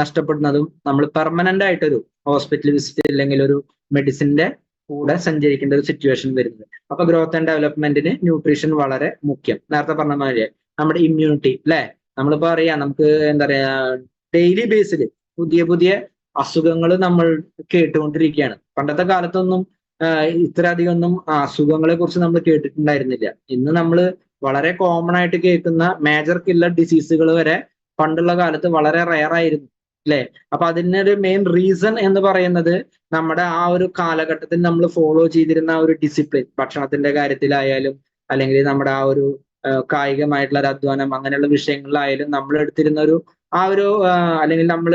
നഷ്ടപ്പെടുന്നതും നമ്മൾ പെർമനന്റ് ആയിട്ടൊരു hospital visit അല്ലെങ്കിൽ ഒരു മെഡിസിന്റെ കൂടെ സഞ്ചരിക്കേണ്ട ഒരു സിറ്റുവേഷൻ വരുന്നത്. അപ്പൊ ഗ്രോത്ത് ആൻഡ് ഡെവലപ്മെന്റിന് ന്യൂട്രീഷൻ വളരെ മുഖ്യം. നേരത്തെ പറഞ്ഞ മാതിരി നമ്മുടെ ഇമ്മ്യൂണിറ്റി അല്ലെ, നമ്മളിപ്പോ അറിയാം നമുക്ക് എന്താ പറയാ ഡെയിലി ബേസിൽ പുതിയ പുതിയ അസുഖങ്ങൾ നമ്മൾ കേട്ടുകൊണ്ടിരിക്കുകയാണ്. പണ്ടത്തെ കാലത്തൊന്നും ഇത്ര അധികം ഒന്നും അസുഖങ്ങളെ കുറിച്ച് നമ്മൾ കേട്ടിട്ടുണ്ടായിരുന്നില്ല. ഇന്ന് നമ്മൾ വളരെ കോമൺ ആയിട്ട് കേൾക്കുന്ന മേജർ കില്ലർ ഡിസീസുകൾ വരെ പണ്ടുള്ള കാലത്ത് വളരെ റയർ ആയിരുന്നു അല്ലെ. അപ്പൊ അതിനൊരു മെയിൻ റീസൺ എന്ന് പറയുന്നത് നമ്മുടെ ആ ഒരു കാലഘട്ടത്തിൽ നമ്മൾ ഫോളോ ചെയ്തിരുന്ന ഒരു ഡിസിപ്ലിൻ, ഭക്ഷണത്തിന്റെ കാര്യത്തിലായാലും അല്ലെങ്കിൽ നമ്മുടെ ആ ഒരു കായികമായിട്ടുള്ള ഒരു അധ്വാനം അങ്ങനെയുള്ള വിഷയങ്ങളിലായാലും നമ്മൾ എടുത്തിരുന്ന ഒരു അല്ലെങ്കിൽ നമ്മൾ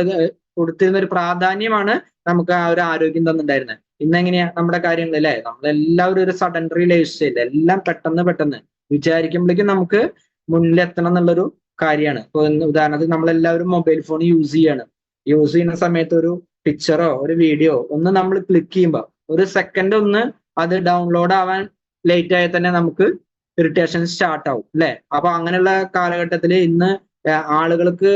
കൊടുത്തിരുന്ന ഒരു പ്രാധാന്യമാണ് നമുക്ക് ആ ഒരു ആരോഗ്യം തന്നിട്ടുണ്ടായിരുന്നത്. ഇന്നെങ്ങനെയാ നമ്മുടെ കാര്യങ്ങൾ അല്ലെ, നമ്മളെല്ലാവരും ഒരു സഡൻറി ലൈഫ് സ്റ്റൈൽ, എല്ലാം പെട്ടെന്ന് വിചാരിക്കുമ്പോഴേക്കും നമുക്ക് മുന്നിലെത്തണം എന്നുള്ളൊരു കാര്യമാണ്. ഇപ്പൊ ഉദാഹരണത്തിന് നമ്മളെല്ലാവരും മൊബൈൽ ഫോൺ യൂസ് ചെയ്യുന്ന സമയത്ത് ഒരു പിക്ചറോ ഒരു വീഡിയോ ഒന്ന് നമ്മൾ ക്ലിക്ക് ചെയ്യുമ്പോൾ ഒരു സെക്കൻഡ് ഒന്ന് അത് ഡൗൺലോഡ് ആവാൻ ലേറ്റ് ആയാൽ തന്നെ നമുക്ക് ഇറിറ്റേഷൻ സ്റ്റാർട്ട് ആവും അല്ലെ. അപ്പൊ അങ്ങനെയുള്ള കാലഘട്ടത്തിൽ ഇന്ന് ആളുകൾക്ക്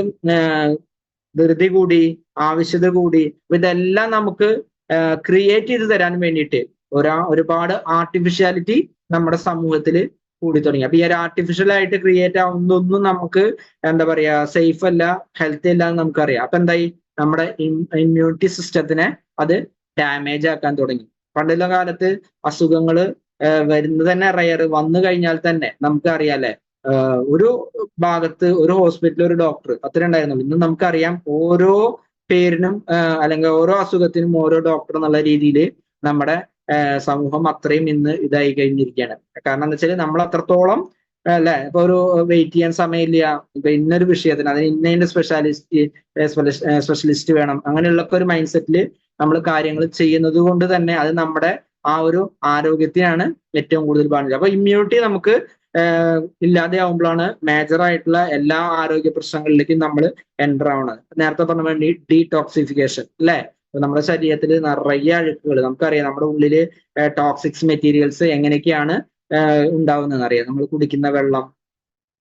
ധൃതി കൂടി, ആവശ്യത കൂടി, ഇതെല്ലാം നമുക്ക് ക്രിയേറ്റ് ചെയ്ത് തരാൻ വേണ്ടിയിട്ട് ഒരുപാട് ആർട്ടിഫിഷ്യാലിറ്റി നമ്മുടെ സമൂഹത്തിൽ കൂടി തുടങ്ങി. അപ്പൊ ഈ ഒരു ആർട്ടിഫിഷ്യൽ ആയിട്ട് ക്രിയേറ്റ് ആവുന്നതൊന്നും നമുക്ക് എന്താ പറയാ സേഫ് അല്ല, ഹെൽത്തി അല്ല എന്ന് നമുക്കറിയാം. അപ്പൊ എന്തായി, നമ്മുടെ ഇമ്മ്യൂണിറ്റി സിസ്റ്റത്തിനെ അത് ഡാമേജ് ആക്കാൻ തുടങ്ങി. പണ്ടുള്ള കാലത്ത് അസുഖങ്ങൾ വരുന്നത് തന്നെ റയർ, വന്നു കഴിഞ്ഞാൽ തന്നെ നമുക്ക് അറിയാല്ലേ ഒരു ഭാഗത്ത് ഒരു ഹോസ്പിറ്റലിൽ ഒരു ഡോക്ടർ അത്ര ഉണ്ടായിരുന്നുള്ളൂ. ഇന്ന് നമുക്കറിയാം ഓരോ പേരിനും അല്ലെങ്കിൽ ഓരോ അസുഖത്തിനും ഓരോ ഡോക്ടർ എന്നുള്ള രീതിയിൽ നമ്മുടെ സമൂഹം അത്രയും ഇന്ന് ഇതായി കഴിഞ്ഞിരിക്കുകയാണ്. കാരണം എന്താ വെച്ചാൽ നമ്മൾ അത്രത്തോളം അല്ലെ, ഇപ്പൊ ഒരു വെയിറ്റ് ചെയ്യാൻ സമയമില്ല, ഇപ്പൊ ഇന്നൊരു വിഷയത്തിന് അതിന് ഇന്ന സ്പെഷ്യലിസ്റ്റ് വേണം, അങ്ങനെയുള്ള ഒരു മൈൻഡ് സെറ്റിൽ നമ്മൾ കാര്യങ്ങൾ ചെയ്യുന്നത് കൊണ്ട് തന്നെ അത് നമ്മുടെ ആ ഒരു ആരോഗ്യത്തിനാണ് ഏറ്റവും കൂടുതൽ ബാധിച്ചത്. അപ്പൊ ഇമ്മ്യൂണിറ്റി നമുക്ക് ഇല്ലാതെ ആവുമ്പോഴാണ് മേജർ ആയിട്ടുള്ള എല്ലാ ആരോഗ്യ പ്രശ്നങ്ങളിലേക്കും നമ്മൾ എൻ്റർ ആവുന്നത്. നേരത്തെ പറഞ്ഞ വേണ്ടി ഡീടോക്സിഫിക്കേഷൻ അല്ലെ, നമ്മുടെ ശരീരത്തിൽ നിറയെ അഴുക്കുകൾ, നമുക്കറിയാം നമ്മുടെ ഉള്ളില് ടോക്സിക്സ് മെറ്റീരിയൽസ് എങ്ങനെയൊക്കെയാണ് ഉണ്ടാവുന്നതെന്ന് അറിയാം. നമ്മൾ കുടിക്കുന്ന വെള്ളം,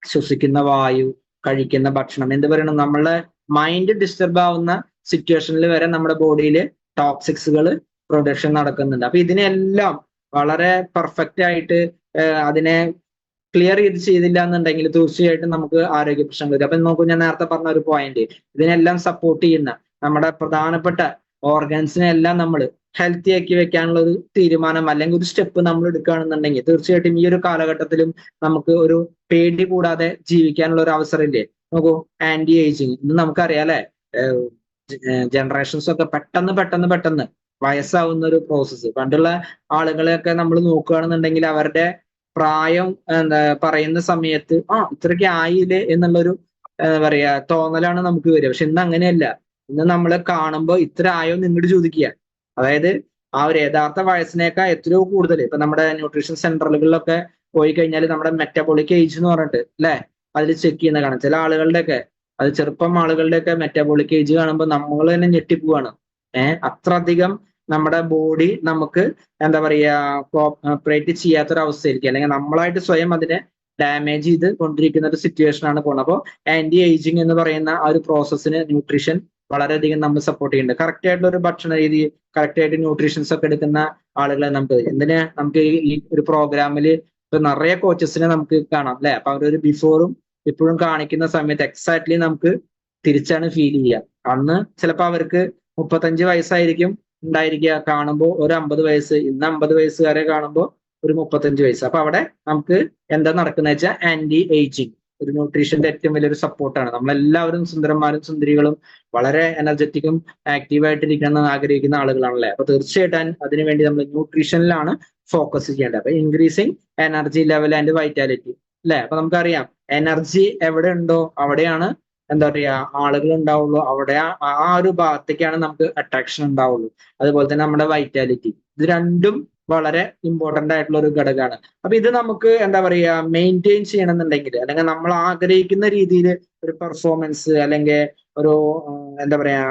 ശ്വസിക്കുന്ന വായു, കഴിക്കുന്ന ഭക്ഷണം, എന്ത് പറയണം, നമ്മളെ മൈൻഡ് ഡിസ്റ്റർബ് ആവുന്ന സിറ്റുവേഷനിൽ വരെ നമ്മുടെ ബോഡിയിൽ ടോക്സിക്സുകൾ പ്രൊഡക്ഷൻ നടക്കുന്നുണ്ട്. അപ്പൊ ഇതിനെല്ലാം വളരെ പെർഫെക്റ്റ് ആയിട്ട് അതിനെ ക്ലിയർ ചെയ്തില്ല എന്നുണ്ടെങ്കിൽ തീർച്ചയായിട്ടും നമുക്ക് ആരോഗ്യ പ്രശ്നങ്ങൾ വരും. അപ്പൊ നോക്കൂ, ഞാൻ നേരത്തെ പറഞ്ഞ ഒരു പോയിന്റ്, ഇതിനെല്ലാം സപ്പോർട്ട് ചെയ്യുന്ന നമ്മുടെ പ്രധാനപ്പെട്ട ഓർഗൻസിനെല്ലാം നമ്മൾ ഹെൽത്തി ആക്കി വെക്കാനുള്ള ഒരു തീരുമാനം അല്ലെങ്കിൽ ഒരു സ്റ്റെപ്പ് നമ്മൾ എടുക്കുകയാണെന്നുണ്ടെങ്കിൽ തീർച്ചയായിട്ടും ഈ ഒരു കാലഘട്ടത്തിലും നമുക്ക് ഒരു പേടി കൂടാതെ ജീവിക്കാനുള്ള ഒരു അവസരമില്ലേ. നോക്കൂ, ആന്റി ഏജിങ് ഇന്ന് നമുക്കറിയാം അല്ലെ, ജനറേഷൻസ് ഒക്കെ പെട്ടെന്ന് വയസ്സാവുന്ന ഒരു പ്രോസസ്സ്. പണ്ടുള്ള ആളുകളെയൊക്കെ നമ്മൾ നോക്കുകയാണെന്നുണ്ടെങ്കിൽ അവരുടെ പ്രായം പറയുന്ന സമയത്ത് ഇത്രയ്ക്ക് ആയില്ലേ എന്നുള്ളൊരു എന്താ പറയാ തോന്നലാണ് നമുക്ക് വരിക. പക്ഷെ ഇന്ന് അങ്ങനെയല്ല. ഇന്ന് നമ്മളെ കാണുമ്പോൾ ഇത്ര ആയോ നിങ്ങോട്ട് ചോദിക്കുക. അതായത് ആ ഒരു യഥാർത്ഥ വയസ്സിനേക്കാൾ എത്രയോ കൂടുതൽ. ഇപ്പൊ നമ്മുടെ ന്യൂട്രീഷൻ സെന്ററുകളിലൊക്കെ പോയി കഴിഞ്ഞാൽ നമ്മുടെ മെറ്റബോളിക് ഏജ് എന്ന് പറഞ്ഞിട്ട് അല്ലെ, അതിൽ ചെക്ക് ചെയ്യുന്ന കാണാം. ചില ആളുകളുടെയൊക്കെ അത് ചെറുപ്പം ആളുകളുടെയൊക്കെ മെറ്റബോളിക് ഏജ് കാണുമ്പോൾ നമ്മൾ തന്നെ ഞെട്ടിപ്പോവാണ്. അത്ര അധികം നമ്മുടെ ബോഡി നമുക്ക് എന്താ പറയാ കോപ്പറേറ്റ് ചെയ്യാത്തൊരവസ്ഥയായിരിക്കും, അല്ലെങ്കിൽ നമ്മളായിട്ട് സ്വയം അതിനെ ഡാമേജ് ചെയ്ത് കൊണ്ടിരിക്കുന്ന ഒരു സിറ്റുവേഷൻ ആണ് പോകുന്നത്. അപ്പോൾ ആന്റി ഏജിങ് എന്ന് പറയുന്ന ആ ഒരു പ്രോസസ്സിന് ന്യൂട്രീഷൻ വളരെയധികം നമ്മൾ സപ്പോർട്ട് ചെയ്യുന്നുണ്ട്. കറക്റ്റ് ആയിട്ടുള്ള ഒരു ഭക്ഷണ രീതി, കറക്റ്റ് ആയിട്ട് ന്യൂട്രീഷൻസ് ഒക്കെ എടുക്കുന്ന ആളുകളെ നമുക്ക് ഈ ഒരു പ്രോഗ്രാമില് ഇപ്പൊ നിറയെ കോച്ചസിനെ നമുക്ക് കാണാം അല്ലെ. അപ്പൊ അവരൊരു ബിഫോറും ഇപ്പോഴും കാണിക്കുന്ന സമയത്ത് എക്സാക്ട്ലി നമുക്ക് തിരിച്ചാണ് ഫീൽ ചെയ്യുക. അന്ന് ചിലപ്പോൾ അവർക്ക് 35 വയസ്സായിരിക്കും ഉണ്ടായിരിക്കുക, കാണുമ്പോൾ ഒരു 50 വയസ്സ്. ഇന്ന് 50 വയസ്സുകാരെ കാണുമ്പോൾ ഒരു 35 വയസ്സ്. അപ്പൊ അവിടെ നമുക്ക് എന്താ നടക്കുന്നത് വെച്ചാൽ ആന്റി ഏജിങ് ഒരു ന്യൂട്രീഷന്റെ ഏറ്റവും വലിയൊരു സപ്പോർട്ടാണ്. നമ്മളെല്ലാവരും സുന്ദരന്മാരും സുന്ദരികളും വളരെ എനർജറ്റിക്കും ആക്റ്റീവായിട്ടിരിക്കണം എന്ന് ആഗ്രഹിക്കുന്ന ആളുകളാണല്ലേ. അപ്പൊ തീർച്ചയായിട്ടും അതിനുവേണ്ടി നമ്മൾ ന്യൂട്രീഷനിലാണ് ഫോക്കസ് ചെയ്യേണ്ടത്. അപ്പൊ increasing energy level and vitality അല്ലെ. അപ്പൊ നമുക്കറിയാം എനർജി എവിടെ ഉണ്ടോ അവിടെയാണ് എന്താ പറയാ ആളുകൾ ഉണ്ടാവുള്ളൂ, അവിടെ ആ ഒരു ഭാഗത്തേക്കാണ് നമുക്ക് അട്രാക്ഷൻ ഉണ്ടാവുള്ളൂ. അതുപോലെ തന്നെ നമ്മുടെ വൈറ്റാലിറ്റി, ഇത് രണ്ടും വളരെ ഇമ്പോർട്ടന്റ് ആയിട്ടുള്ള ഒരു ഘടകമാണ്. അപ്പൊ ഇത് നമുക്ക് എന്താ പറയാ മെയിൻറ്റെയിൻ ചെയ്യണമെന്നുണ്ടെങ്കിൽ, അല്ലെങ്കിൽ നമ്മൾ ആഗ്രഹിക്കുന്ന രീതിയിൽ ഒരു പെർഫോമൻസ് അല്ലെങ്കിൽ ഒരു എന്താ പറയാ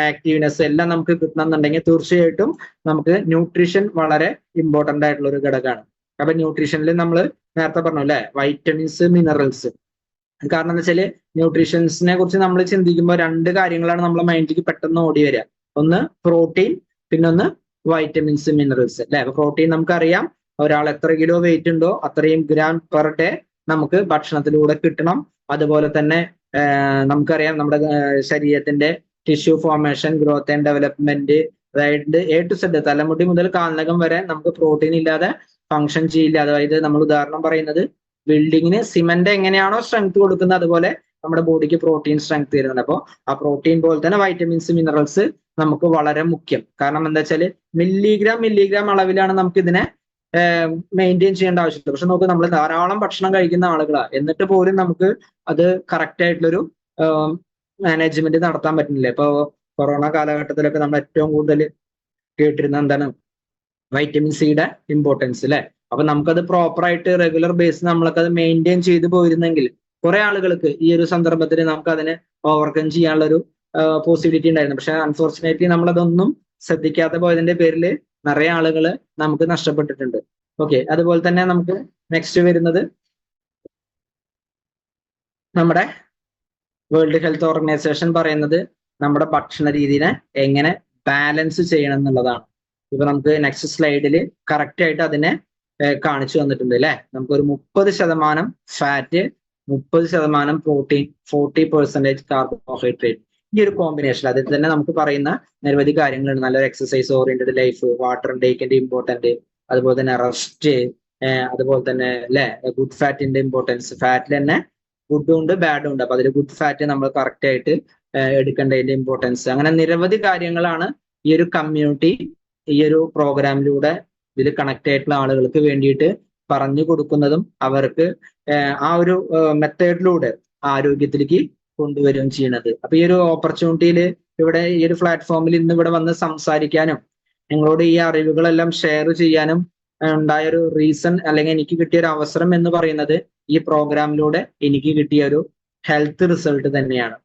ആക്റ്റീവ്നെസ് എല്ലാം നമുക്ക് കിട്ടണമെന്നുണ്ടെങ്കിൽ തീർച്ചയായിട്ടും നമുക്ക് ന്യൂട്രീഷൻ വളരെ ഇമ്പോർട്ടന്റ് ആയിട്ടുള്ള ഒരു ഘടകമാണ്. അപ്പൊ ന്യൂട്രീഷനിൽ നമ്മൾ നേരത്തെ പറഞ്ഞു അല്ലെ, വൈറ്റമിൻസ്, മിനറൽസ്, കാരണം എന്താ വെച്ചാല് ന്യൂട്രീഷൻസിനെ കുറിച്ച് നമ്മൾ ചിന്തിക്കുമ്പോൾ രണ്ട് കാര്യങ്ങളാണ് നമ്മളെ മൈൻഡിലേക്ക് പെട്ടെന്ന് ഓടി വരിക. ഒന്ന് പ്രോട്ടീൻ, പിന്നെ ഒന്ന് വൈറ്റമിൻസ്, മിനറൽസ് അല്ലെ. അപ്പൊ പ്രോട്ടീൻ നമുക്കറിയാം, ഒരാൾ എത്ര കിലോ വെയിറ്റ് ഉണ്ടോ അത്രയും ഗ്രാം പെർ ഡേ നമുക്ക് ഭക്ഷണത്തിലൂടെ കിട്ടണം. അതുപോലെ തന്നെ നമുക്കറിയാം നമ്മുടെ ശരീരത്തിന്റെ tissue formation, growth and development, അതായത് എ ടു സെഡ് തലമുടി മുതൽ കാൽനകം വരെ നമുക്ക് പ്രോട്ടീൻ ഇല്ലാതെ ഫങ്ഷൻ ചെയ്യില്ല. അതായത് നമ്മൾ ഉദാഹരണം പറയുന്നത്, ബിൽഡിങ്ങിന് സിമന്റ് എങ്ങനെയാണോ സ്ട്രെങ്ത് കൊടുക്കുന്നത് അതുപോലെ നമ്മുടെ ബോഡിക്ക് പ്രോട്ടീൻ സ്ട്രെങ്ത് തരുന്നുണ്ട്. അപ്പോൾ ആ പ്രോട്ടീൻ പോലെ തന്നെ വൈറ്റമിൻസ്, മിനറൽസ് നമുക്ക് വളരെ മുഖ്യം. കാരണം എന്താ വെച്ചാൽ മില്ലിഗ്രാം അളവിലാണ് നമുക്ക് ഇതിനെ മെയിൻറ്റെയിൻ ചെയ്യേണ്ട ആവശ്യമുണ്ട്. പക്ഷെ നമുക്ക് നമ്മൾ ധാരാളം ഭക്ഷണം കഴിക്കുന്ന ആളുകളാണ്, എന്നിട്ട് പോലും നമുക്ക് അത് കറക്റ്റ് ആയിട്ടുള്ളൊരു മാനേജ്മെന്റ് നടത്താൻ പറ്റുന്നില്ല. ഇപ്പൊ കൊറോണ കാലഘട്ടത്തിലൊക്കെ നമ്മൾ ഏറ്റവും കൂടുതൽ കേട്ടിരുന്ന എന്താണ്, വൈറ്റമിൻ സിയുടെ ഇമ്പോർട്ടൻസ് അല്ലെ. അപ്പൊ നമുക്കത് പ്രോപ്പർ ആയിട്ട് റെഗുലർ ബേസ് നമ്മളൊക്കെ അത് മെയിൻറ്റെയിൻ ചെയ്തു പോയിരുന്നെങ്കിൽ കുറെ ആളുകൾക്ക് ഈ ഒരു സന്ദർഭത്തിൽ നമുക്ക് അതിനെ ഓവർകം ചെയ്യാനുള്ള ഒരു പോസിബിലിറ്റി ഉണ്ടായിരുന്നു. പക്ഷെ അൺഫോർച്ചുനേറ്റ്ലി നമ്മളതൊന്നും ശ്രദ്ധിക്കാതെ പോയതിന്റെ പേരിൽ നിറയെ ആളുകൾ നമുക്ക് നഷ്ടപ്പെട്ടിട്ടുണ്ട്. ഓക്കെ, അതുപോലെ തന്നെ നമുക്ക് നെക്സ്റ്റ് വരുന്നത് നമ്മുടെ വേൾഡ് ഹെൽത്ത് ഓർഗനൈസേഷൻ പറയുന്നത് നമ്മുടെ ഭക്ഷണ രീതിനെ എങ്ങനെ ബാലൻസ് ചെയ്യണം എന്നുള്ളതാണ്. ഇപ്പൊ നമുക്ക് നെക്സ്റ്റ് സ്ലൈഡിൽ കറക്റ്റ് ആയിട്ട് അതിനെ കാണിച്ചു തന്നിട്ടുണ്ട് അല്ലെ. നമുക്കൊരു 30% ഫാറ്റ്, 30% പ്രോട്ടീൻ, 40% കാർബോഹൈഡ്രേറ്റ്, ഈ ഒരു കോമ്പിനേഷൻ അതിൽ തന്നെ നമുക്ക് പറയുന്ന നിരവധി കാര്യങ്ങളുണ്ട്. നല്ലൊരു എക്സസൈസ് ഓറിയന്റഡ് ലൈഫ്, വാട്ടർ ഇൻടേക്കിന്റെ ഇമ്പോർട്ടന്റ്, അതുപോലെ തന്നെ റെസ്റ്റ്, അതുപോലെ തന്നെ അല്ലെ ഗുഡ് ഫാറ്റിന്റെ ഇമ്പോർട്ടൻസ്. ഫാറ്റിൽ തന്നെ ഗുഡും ഉണ്ട് ബാഡും ഉണ്ട്. അപ്പൊ അതിൽ ഗുഡ് ഫാറ്റ് നമ്മൾ കറക്റ്റ് ആയിട്ട് എടുക്കേണ്ടതിന്റെ ഇമ്പോർട്ടൻസ്, അങ്ങനെ നിരവധി കാര്യങ്ങളാണ് ഈ ഒരു കമ്മ്യൂണിറ്റി ഈ ഒരു പ്രോഗ്രാമിലൂടെ ഇതിൽ കണക്ട് ആയിട്ടുള്ള ആളുകൾക്ക് വേണ്ടിയിട്ട് പറഞ്ഞു കൊടുക്കുന്നതും അവർക്ക് ആ ഒരു മെത്തേഡിലൂടെ ആരോഗ്യത്തിലേക്ക് കൊണ്ടുവരികയും ചെയ്യുന്നത്. അപ്പൊ ഈ ഒരു ഓപ്പർച്യൂണിറ്റിയിൽ ഇവിടെ ഈ ഒരു പ്ലാറ്റ്ഫോമിൽ ഇന്ന് ഇവിടെ വന്ന് സംസാരിക്കാനും നിങ്ങളോട് ഈ അറിവുകളെല്ലാം ഷെയർ ചെയ്യാനും ഉണ്ടായ ഒരു റീസൺ, അല്ലെങ്കിൽ എനിക്ക് കിട്ടിയ ഒരു അവസരം എന്ന് പറയുന്നത് ഈ പ്രോഗ്രാമിലൂടെ എനിക്ക് കിട്ടിയ ഒരു ഹെൽത്ത് റിസൾട്ട് തന്നെയാണ്.